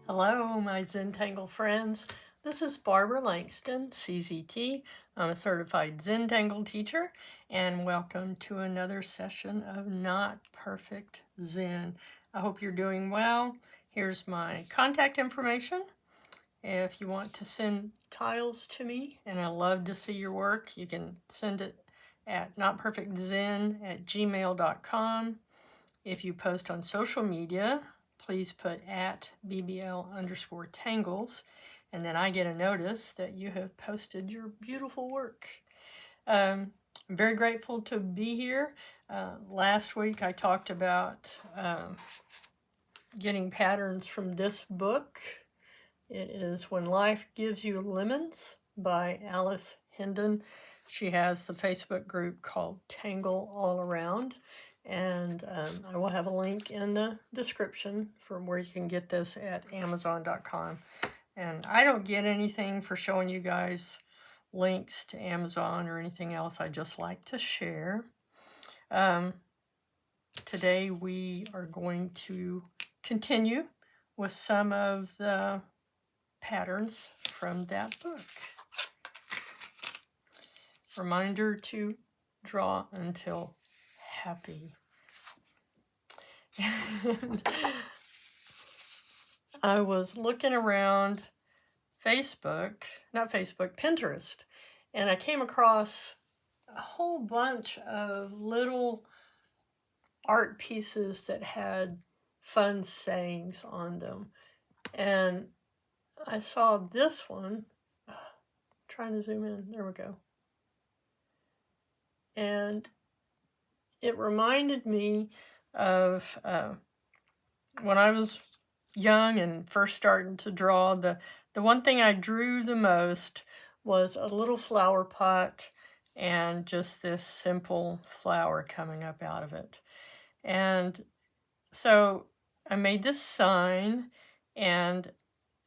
Hello, my Zentangle friends. This is Barbara Langston, CZT. I'm a Certified Zentangle Teacher, and welcome to another session of Not Perfect Zen. I hope you're doing well. Here's my contact information. If you want to send tiles to me, and I love to see your work, you can send it at notperfectzen@gmail.com. If you post on social media, please put at @BBL_tangles, and then I get a notice that you have posted your beautiful work. I'm very grateful to be here. Last week I talked about getting patterns from this book. It is When Life Gives You Lemons by Alice Hendon. She has the Facebook group called Tangle All Around. And I will have a link in the description for where you can get this at Amazon.com. And I don't get anything for showing you guys links to Amazon or anything else. I just like to share. Today we are going to continue with some of the patterns from that book. Reminder to draw until happy. And I was looking around Pinterest, and I came across a whole bunch of little art pieces that had fun sayings on them. And I saw this one, trying to zoom in, there we go. And it reminded me of when I was young and first starting to draw. The one thing I drew the most was a little flower pot and just this simple flower coming up out of it. And so I made this sign, and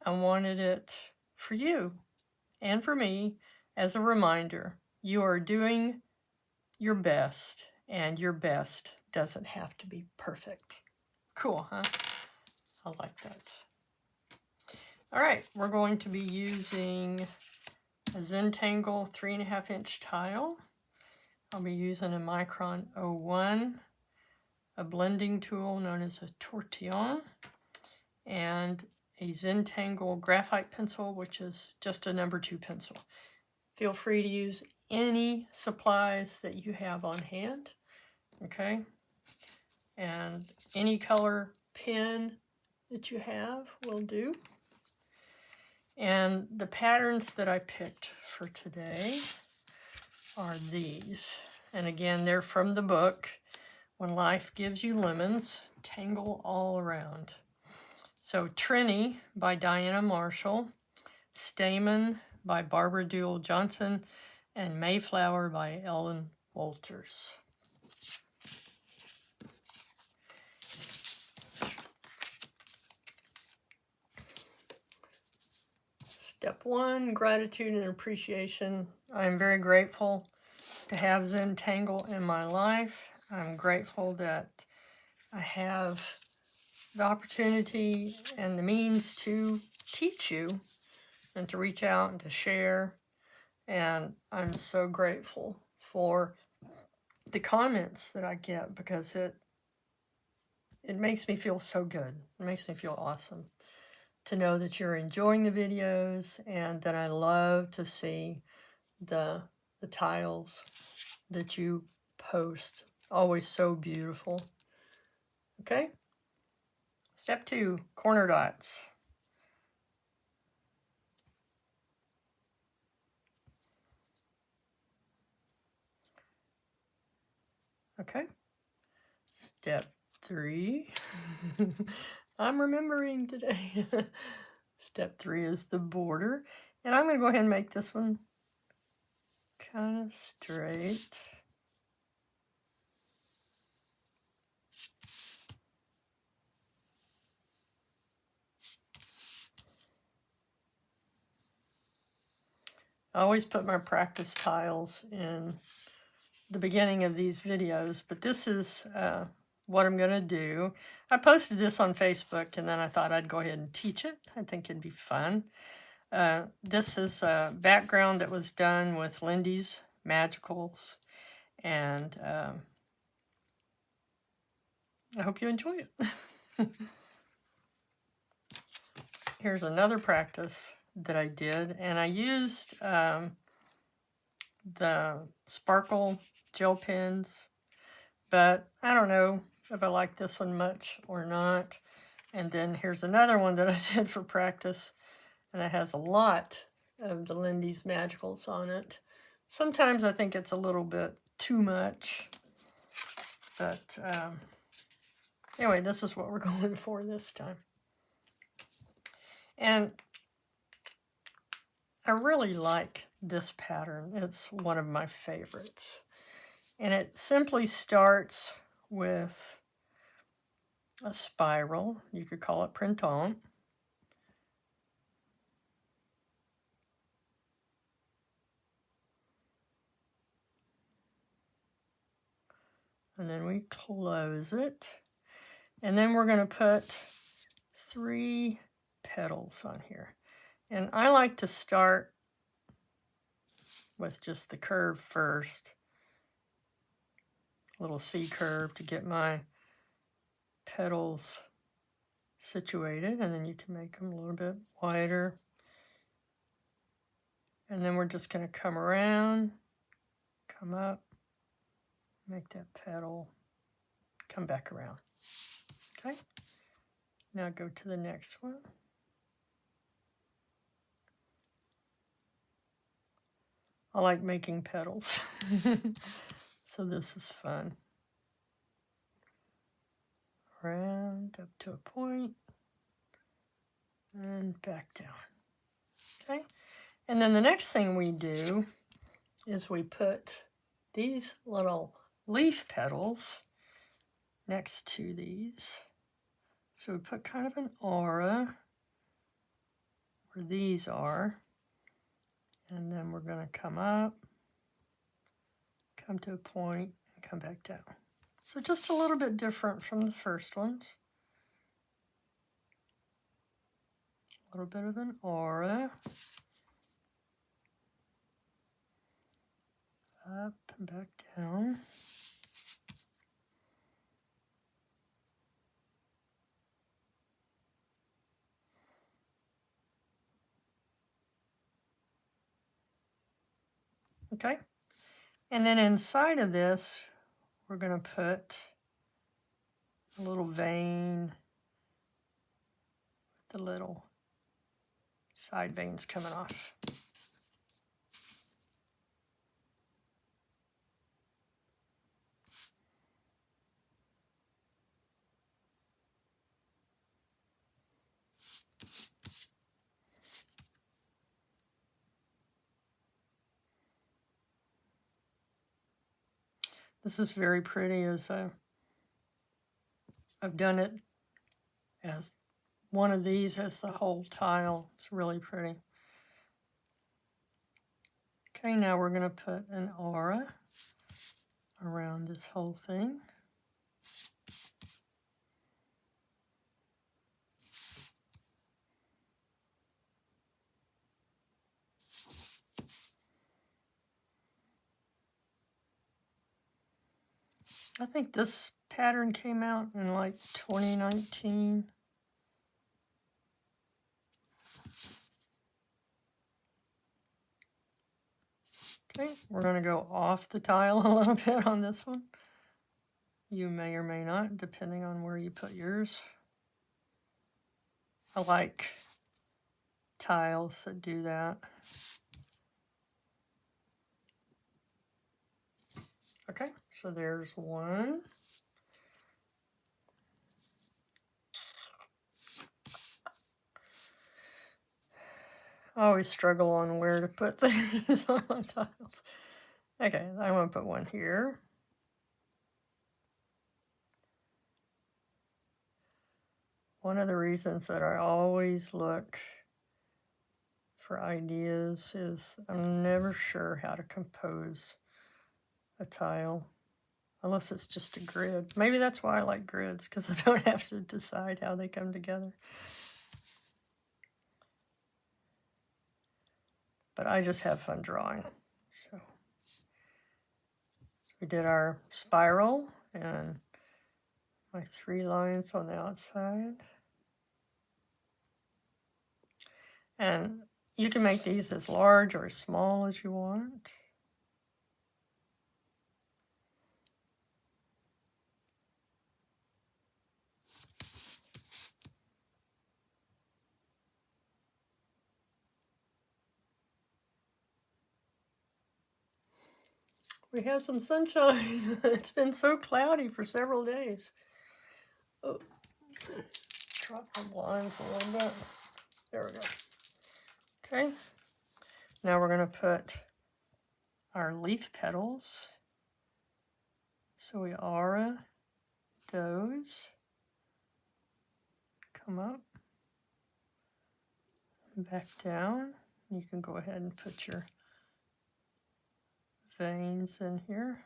I wanted it for you and for me as a reminder. You are doing your best, and your best doesn't have to be perfect. Cool, huh? I like that. All right, we're going to be using a Zentangle 3.5 inch tile. I'll be using a Micron 01, a blending tool known as a tortillion, and a Zentangle graphite pencil, which is just a number 2 pencil. Feel free to use any supplies that you have on hand, okay? And any color pen that you have will do. And the patterns that I picked for today are these. And again, they're from the book, When Life Gives You Lemons, Tangle All Around. So Trini by Diana Marshall, Stamen by Barbara Johnson, and Mayflower by Ellen Wolters. Step 1, gratitude and appreciation. I'm very grateful to have Zentangle in my life. I'm grateful that I have the opportunity and the means to teach you and to reach out and to share. And I'm so grateful for the comments that I get, because it makes me feel so good. It makes me feel awesome to know that you're enjoying the videos, and that I love to see the tiles that you post. Always so beautiful. Okay? Step 2, corner dots. Okay? Step 3. I'm remembering today. Step 3 is the border. And I'm going to go ahead and make this one kind of straight. I always put my practice tiles in the beginning of these videos, but this is what I'm going to do. I posted this on Facebook, and then I thought I'd go ahead and teach it. I think it'd be fun. This is a background that was done with Lindy's Magicals, and I hope you enjoy it. Here's another practice that I did, and I used the sparkle gel pens, but I don't know if I like this one much or not. And then here's another one that I did for practice, and it has a lot of the Lindy's Magicals on it. Sometimes I think it's a little bit too much, but anyway, this is what we're going for this time. And I really like this pattern. It's one of my favorites. And it simply starts with a spiral. You could call it printemps. And then we close it. And then we're going to put 3 petals on here. And I like to start with just the curve first. A little C curve to get my petals situated. And then you can make them a little bit wider. And then we're just going to come around, come up, make that petal, come back around. Okay? Now go to the next one. I like making petals. So this is fun. Around up to a point and back down. Okay? And then the next thing we do is we put these little leaf petals next to these. So we put kind of an aura where these are. And then we're going to come up, come to a point, and come back down. So just a little bit different from the first ones. A little bit of an aura. Up and back down. Okay, and then inside of this, we're going to put a little vein with the little side veins coming off. This is very pretty as I've done it as one of these as the whole tile. It's really pretty. Okay, now we're going to put an aura around this whole thing. I think this pattern came out in like 2019. Okay, we're going to go off the tile a little bit on this one. You may or may not, depending on where you put yours. I like tiles that do that. Okay, so there's one. I always struggle on where to put things on my tiles. Okay, I want to put one here. One of the reasons that I always look for ideas is I'm never sure how to compose a tile. unless it's just a grid. Maybe that's why I like grids, because I don't have to decide how they come together. But I just have fun drawing. So we did our spiral and my 3 lines on the outside. And you can make these as large or as small as you want. We have some sunshine. It's been so cloudy for several days. Oh, drop my blinds a little bit. There we go. Okay. Now we're going to put our leaf petals. So we aura those. Come up. Back down. You can go ahead and put your veins in here.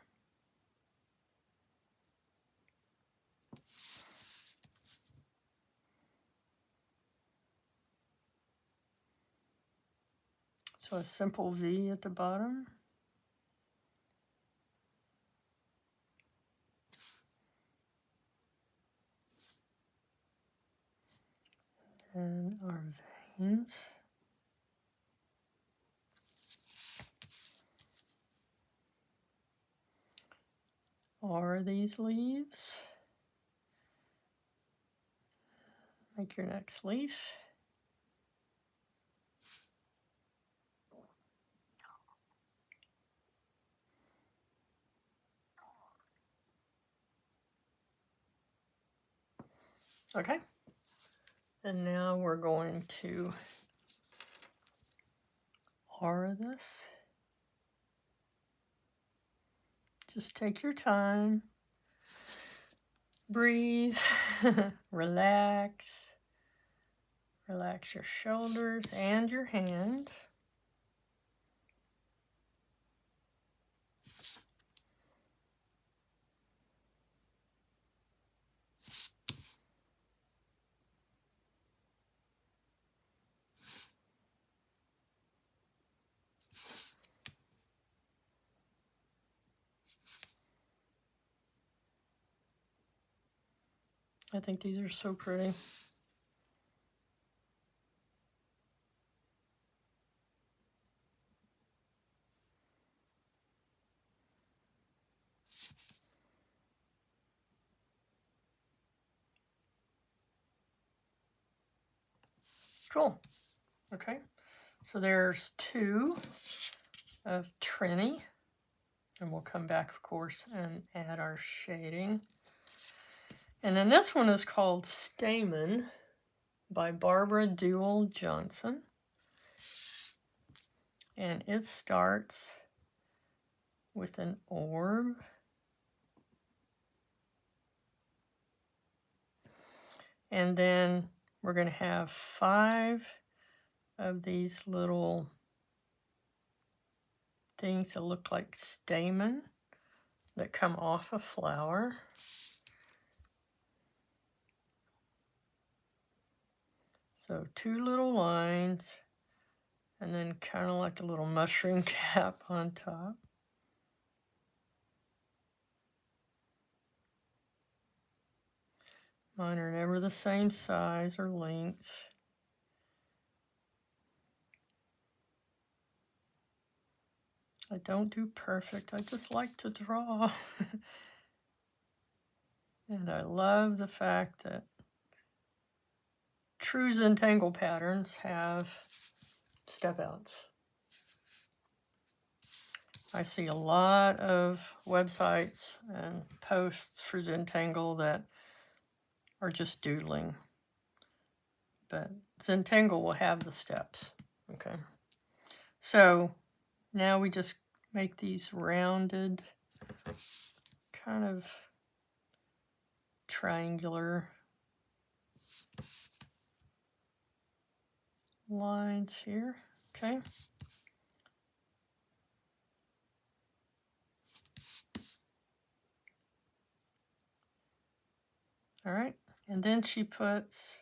So a simple V at the bottom. And our veins. Or these leaves. Make your next leaf. Okay. And now we're going to aura this. Just take your time. Breathe. Relax. Relax your shoulders and your hand. I think these are so pretty. Cool. Okay. So there's 2 of Trini. And we'll come back, of course, and add our shading. And then this one is called Stamen by Barbara Duel Johnson. And it starts with an orb. And then we're going to have 5 of these little things that look like stamen that come off a flower. So 2 little lines, and then kind of like a little mushroom cap on top. Mine are never the same size or length. I don't do perfect, I just like to draw. And I love the fact that true Zentangle patterns have step outs. I see a lot of websites and posts for Zentangle that are just doodling. But Zentangle will have the steps, okay? So now we just make these rounded, kind of triangular lines here, okay? All right, and then she puts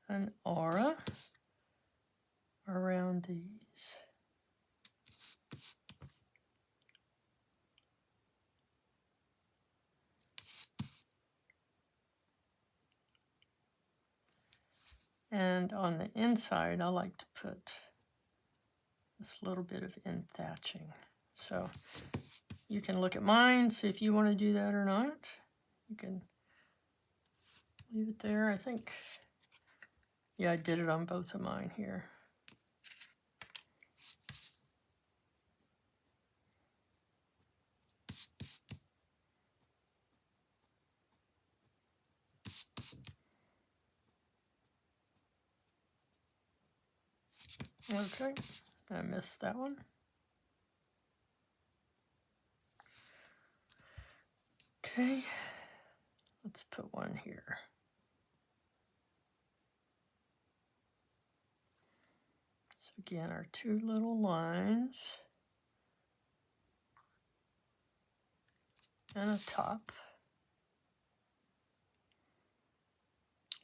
an aura around these. And on the inside, I like to put this little bit of end thatching. So you can look at mine, see if you want to do that or not. You can leave it there. I think, yeah, I did it on both of mine here. Okay, I missed that one. Okay, let's put one here. So again, our two little lines and a top.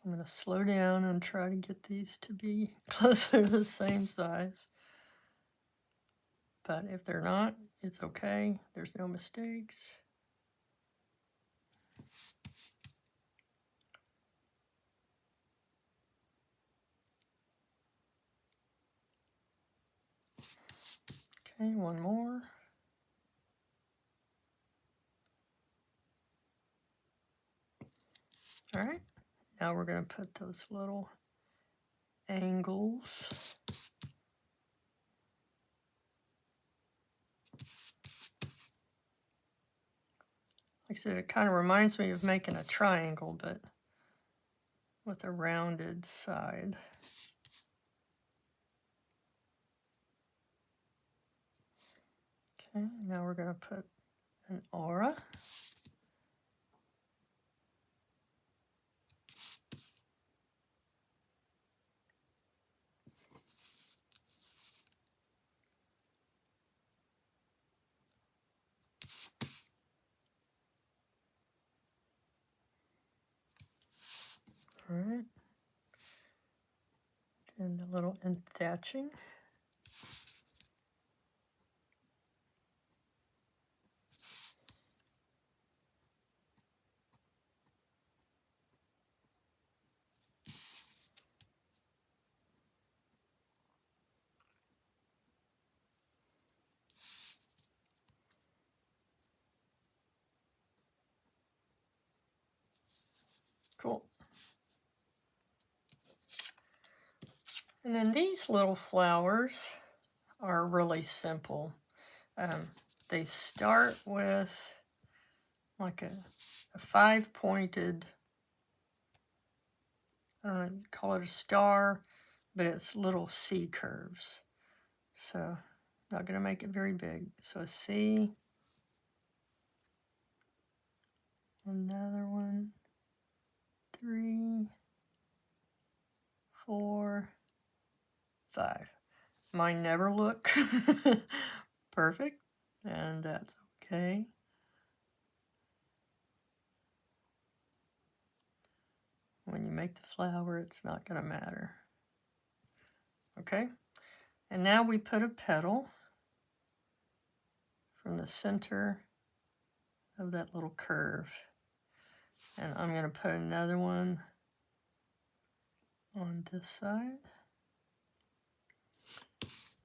I'm going to slow down and try to get these to be closer to the same size. But if they're not, it's okay. There's no mistakes. Okay, one more. All right, now we're going to put those little angles. Like I said, it kind of reminds me of making a triangle, but with a rounded side. Okay, now we're going to put an aura. All right, and a little end thatching. Cool. And then these little flowers are really simple. They start with like a five-pointed, I don't know, you call it a star, but it's little C curves. So not going to make it very big. So a C, another one, 3, 4, 5. Mine never look perfect, and that's okay. When you make the flower, it's not going to matter. Okay, and now we put a petal from the center of that little curve. And I'm going to put another one on this side.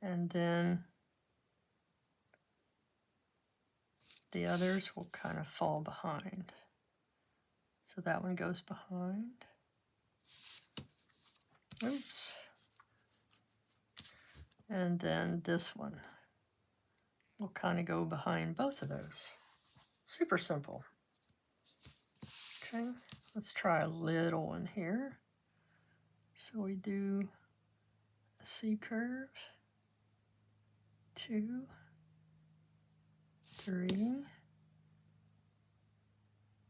And then the others will kind of fall behind. So that one goes behind. Oops. And then this one will kind of go behind both of those. Super simple. Okay, let's try a little one here. So we do a C curve, 2, 3,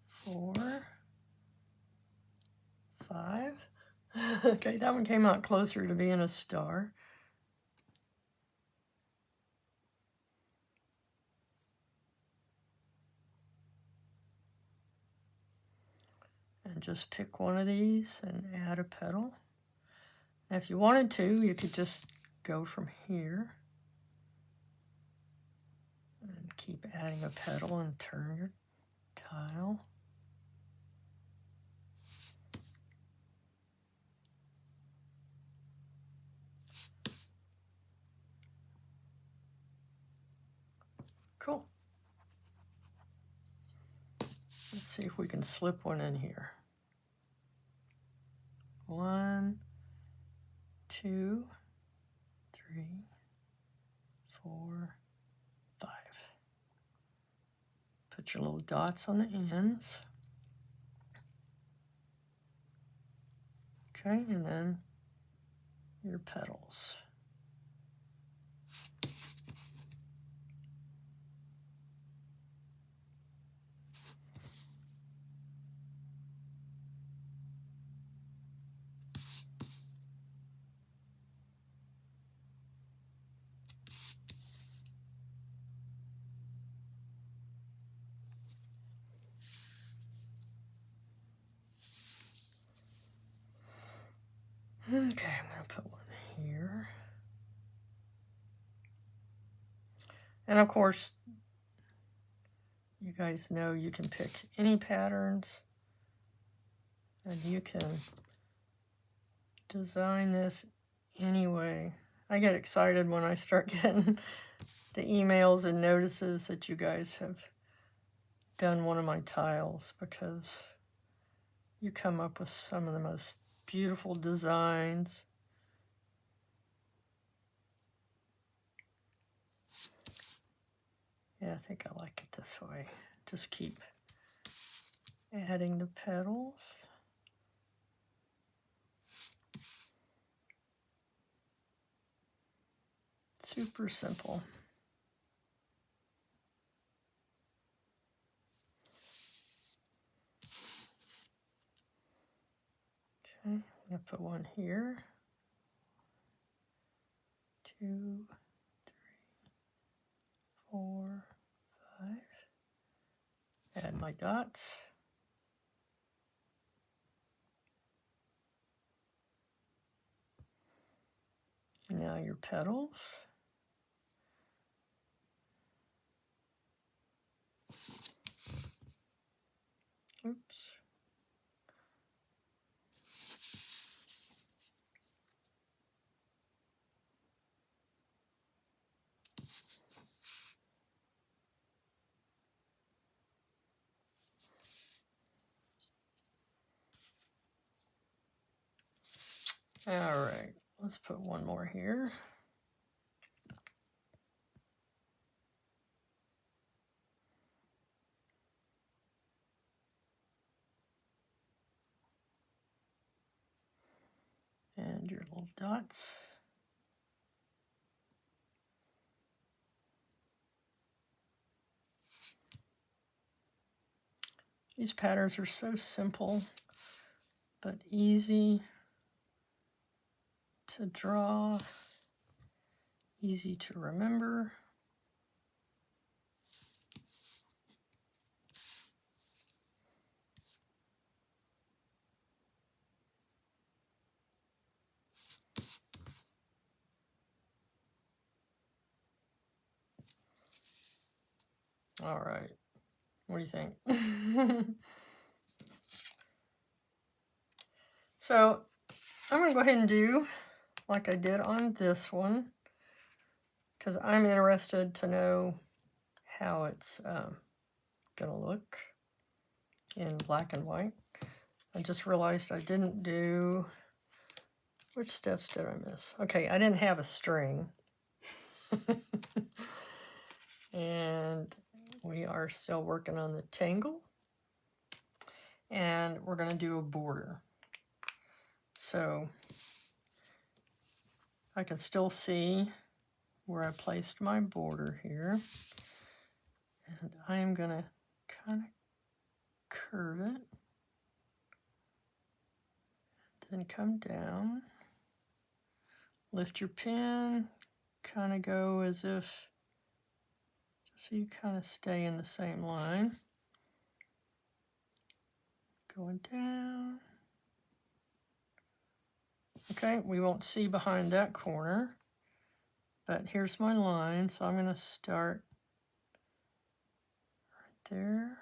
4, 5. Okay, that one came out closer to being a star. and just pick one of these and add a petal. Now if you wanted to, you could just go from here and keep adding a petal and turn your tile. Cool. Let's see if we can slip one in here. 1, 2, 3, 4, 5. Put your little dots on the ends. Okay, and then your petals. Okay, I'm going to put one here. And of course, you guys know you can pick any patterns and you can design this anyway. I get excited when I start getting the emails and notices that you guys have done one of my tiles, because you come up with some of the most beautiful designs. Yeah, I think I like it this way. Just keep adding the petals. Super simple. Okay, I'm going to put one here. 2, 3, 4, 5. Add my dots. Now your petals. Oops. All right, let's put one more here. And your little dots. These patterns are so simple, but easy to draw, easy to remember. All right, what do you think? So I'm going to go ahead and do like I did on this one, because I'm interested to know how it's going to look in black and white. I just realized I didn't do, which steps did I miss? Okay, I didn't have a string. And we are still working on the tangle. And we're going to do a border. So I can still see where I placed my border here. And I am going to kind of curve it. Then come down. Lift your pen. Kind of go as if, just so you kind of stay in the same line. going down. Okay, we won't see behind that corner, but here's my line, so I'm going to start right there,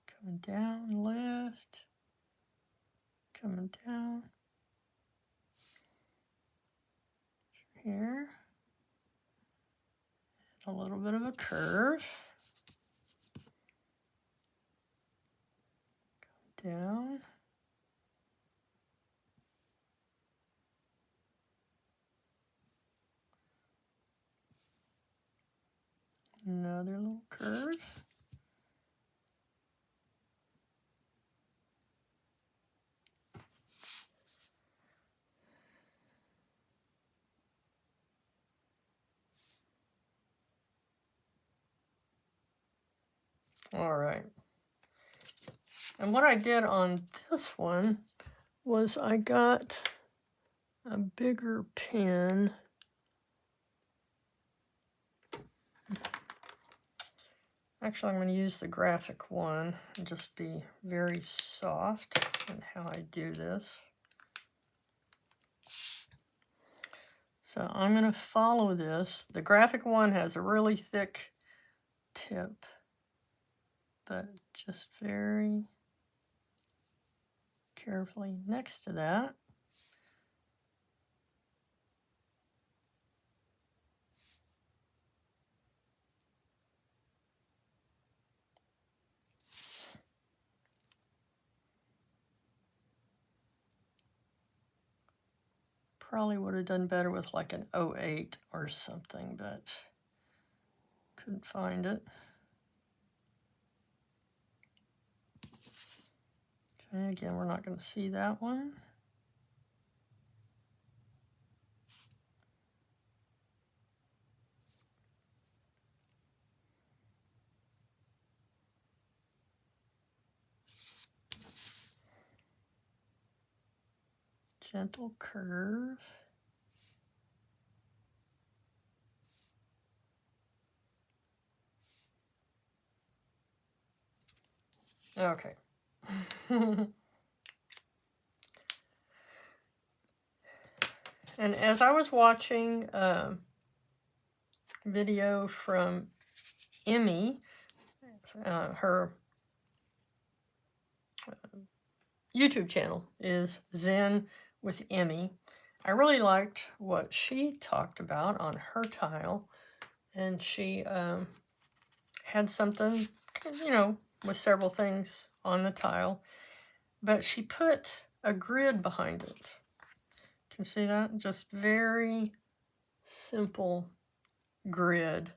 coming down left, coming down here, a little bit of a curve, down, another little curve. All right. And what I did on this one was I got a bigger pen. Actually, I'm going to use the graphic one and just be very soft in how I do this. So I'm going to follow this. The graphic one has a really thick tip, but just very carefully next to that. Probably would have done better with like an 08 or something, but couldn't find it. Okay, again, we're not going to see that one. Gentle curve. Okay. And as I was watching a video from Emmy, her YouTube channel is Zen with Emmy. I really liked what she talked about on her tile, and she had something, you know, with several things on the tile, but she put a grid behind it. Can you see that? Just very simple grid.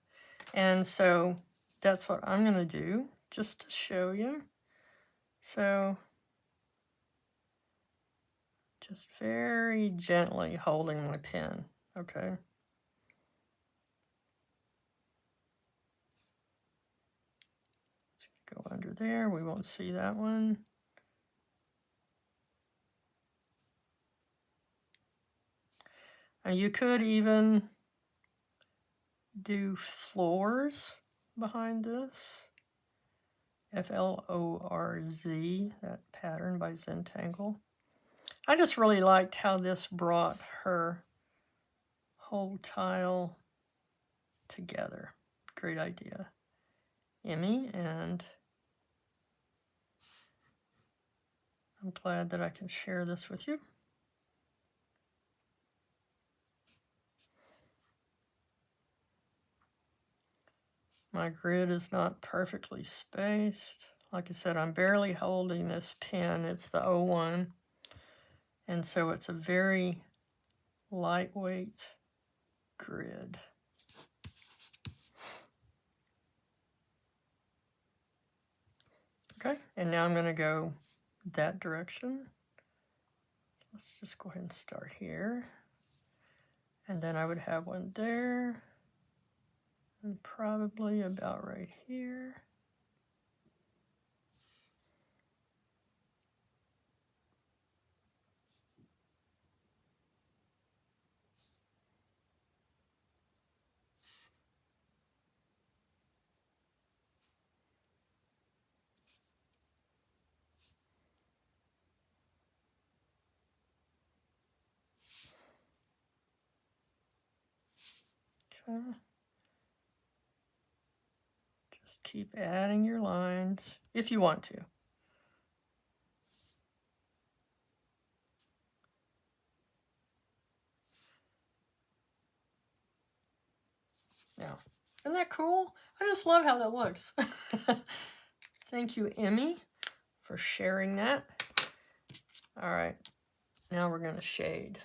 And so that's what I'm going to do just to show you. So just very gently holding my pen, okay? Let's go under there. We won't see that one. And you could even do floors behind this. F-L-O-R-Z, that pattern by Zentangle. I just really liked how this brought her whole tile together. Great idea, Emmy, and I'm glad that I can share this with you. My grid is not perfectly spaced. Like I said, I'm barely holding this pen. It's the 01. And so it's a very lightweight grid. Okay, and now I'm going to go that direction. Let's just go ahead and start here. And then I would have one there. And probably about right here. Okay. Just keep adding your lines if you want to. Now, isn't that cool? I just love how that looks. Thank you, Emmy, for sharing that. All right, now we're going to shade.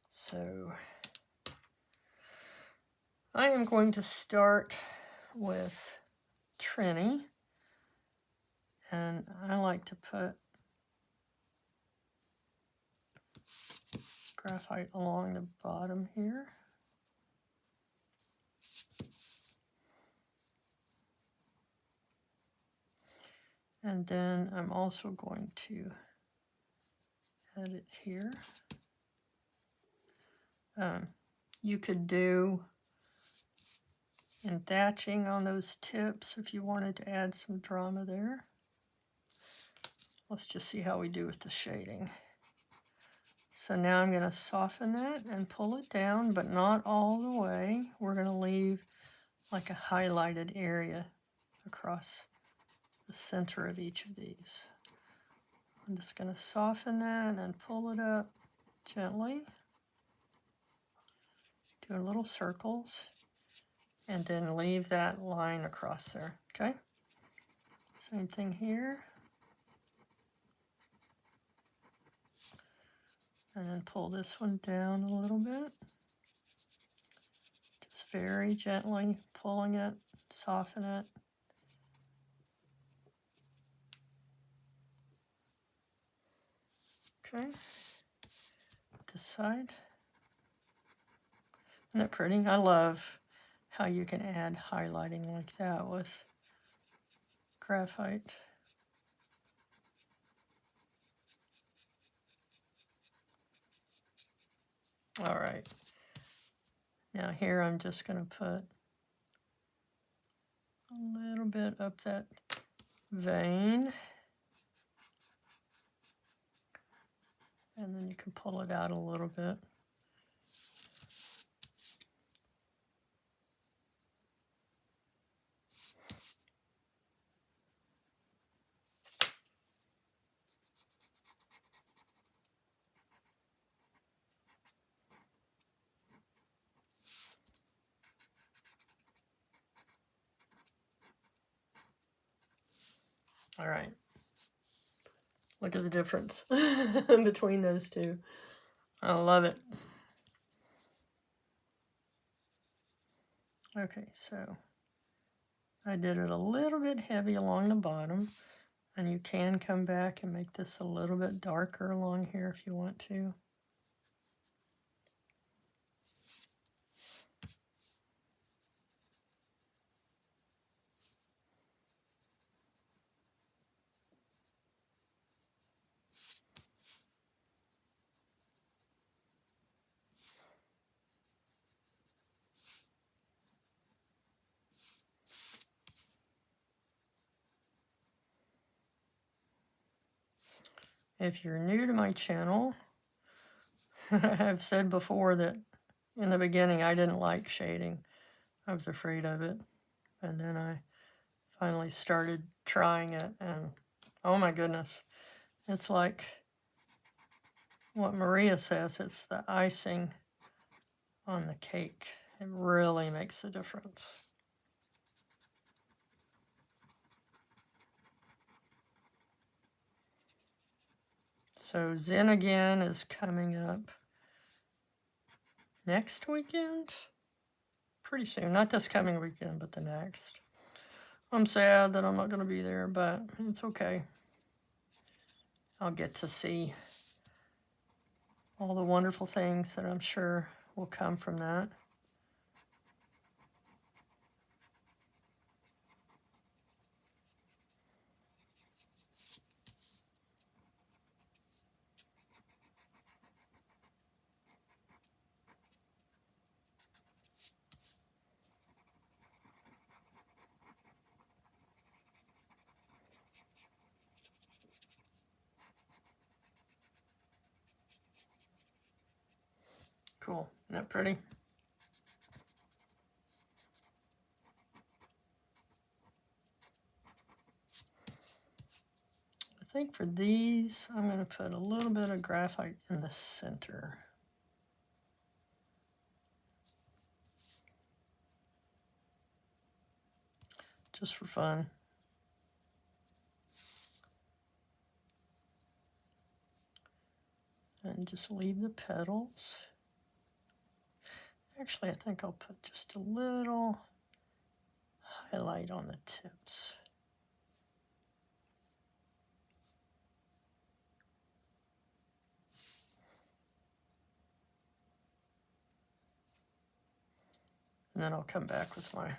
So I am going to start with Trini, and I like to put graphite along the bottom here. And then I'm also going to add it here. You could do thatching on those tips if you wanted to add some drama there. Let's just see how we do with the shading. So now I'm going to soften that and pull it down, but not all the way. We're going to leave like a highlighted area across the center of each of these. I'm just going to soften that and pull it up gently. Do little circles and then leave that line across there, okay? Same thing here. And then pull this one down a little bit. Just very gently pulling it, soften it. Okay, this side. Isn't that pretty? I love how you can add highlighting like that with graphite. All right. Now here I'm just going to put a little bit up that vein. And then you can pull it out a little bit. All right. Look at the difference between those two. I love it. Okay, so I did it a little bit heavy along the bottom, and you can come back and make this a little bit darker along here if you want to. If you're new to my channel, I've said before that in the beginning I didn't like shading. I was afraid of it. And then I finally started trying it, and oh my goodness, it's like what Maria says, it's the icing on the cake. It really makes a difference. So Zen Again is coming up next weekend, pretty soon. Not this coming weekend, but the next. I'm sad that I'm not going to be there, but it's okay. I'll get to see all the wonderful things that I'm sure will come from that. Cool. Isn't that pretty? think for these, I'm going to put a little bit of graphite in the center. Just for fun. And just leave the petals. Actually, I think I'll put just a little highlight on the tips. And then I'll come back with my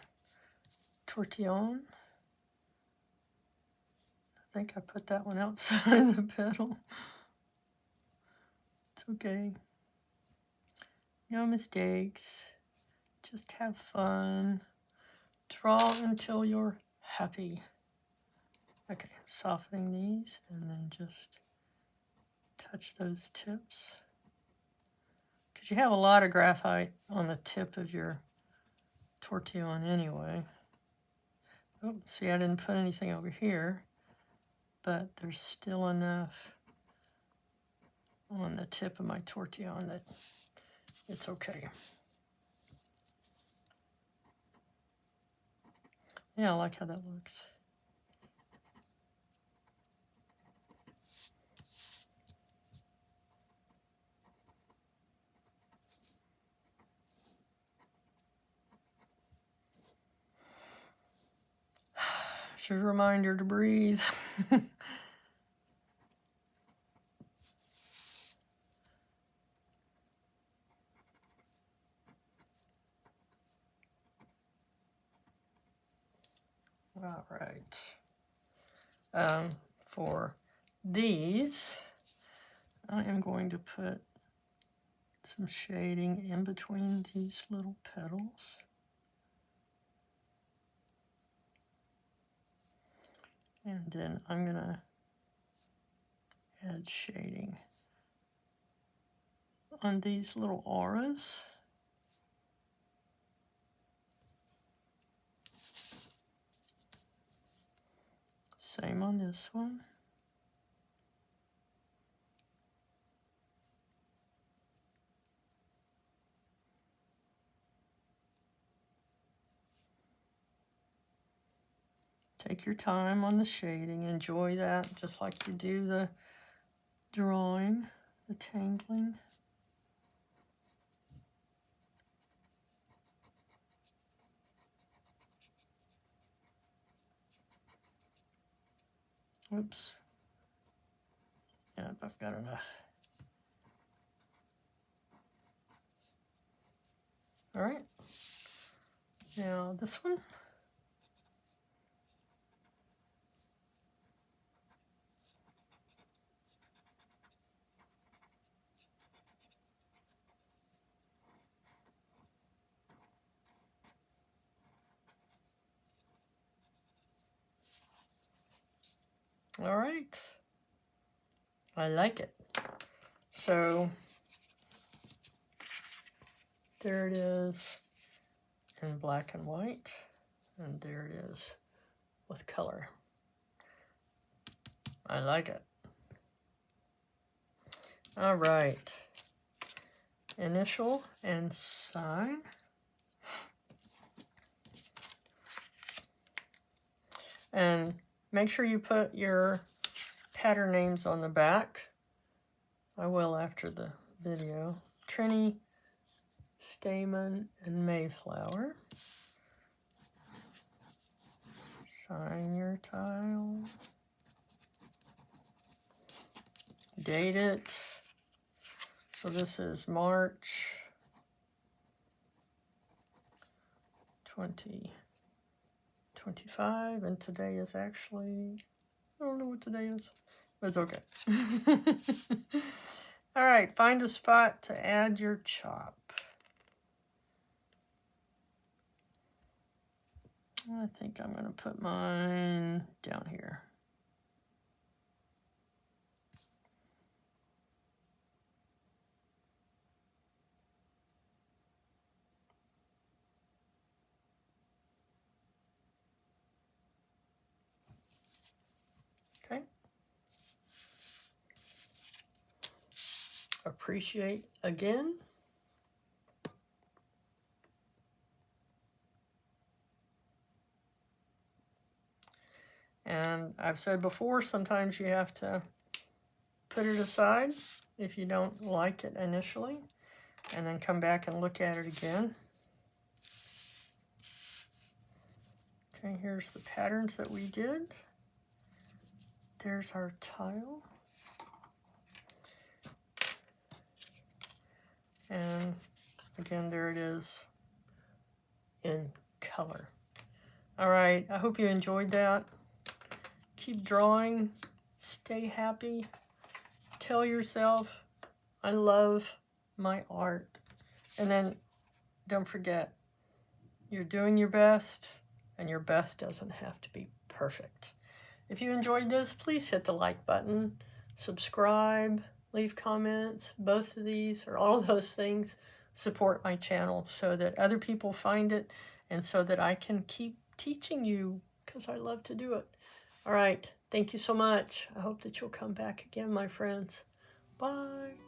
tortillion. I think I put that one outside the petal. It's okay. No mistakes. Just have fun. Draw until you're happy. Okay, softening these and then just touch those tips. Because you have a lot of graphite on the tip of your tortillion anyway. Oh, see, I didn't put anything over here, but there's still enough on the tip of my tortillion that it's okay. Yeah, I like how that looks. Should remind her to breathe. All right. For these, I am going to put some shading in between these little petals. And then I'm going to add shading on these little auras. Same on this one. Take your time on the shading. Enjoy that just like you do the drawing, the tangling. Oops. Yep, I've got enough. All right. Now this one. All right. I like it. So there it is in black and white, and there it is with color. I like it. All right. Initial and sign. And make sure you put your pattern names on the back. I will after the video. Trini, Stamen, and Mayflower. Sign your tile. Date it. So this is March 2025, and today is actually, I don't know what today is, but it's okay. All right, find a spot to add your chop. I think I'm going to put mine down here. Okay. appreciate again. And I've said before, sometimes you have to put it aside if you don't like it initially, and then come back and look at it again. Okay, here's the patterns that we did. There's our tile. And again, there it is in color. All right, I hope you enjoyed that. Keep drawing, stay happy. Tell yourself, I love my art. And then don't forget, you're doing your best, and your best doesn't have to be perfect. If you enjoyed this, please hit the like button, subscribe, leave comments. Both of these, or all of those things, support my channel so that other people find it and so that I can keep teaching you, because I love to do it. All right, thank you so much. I hope that you'll come back again, my friends. Bye.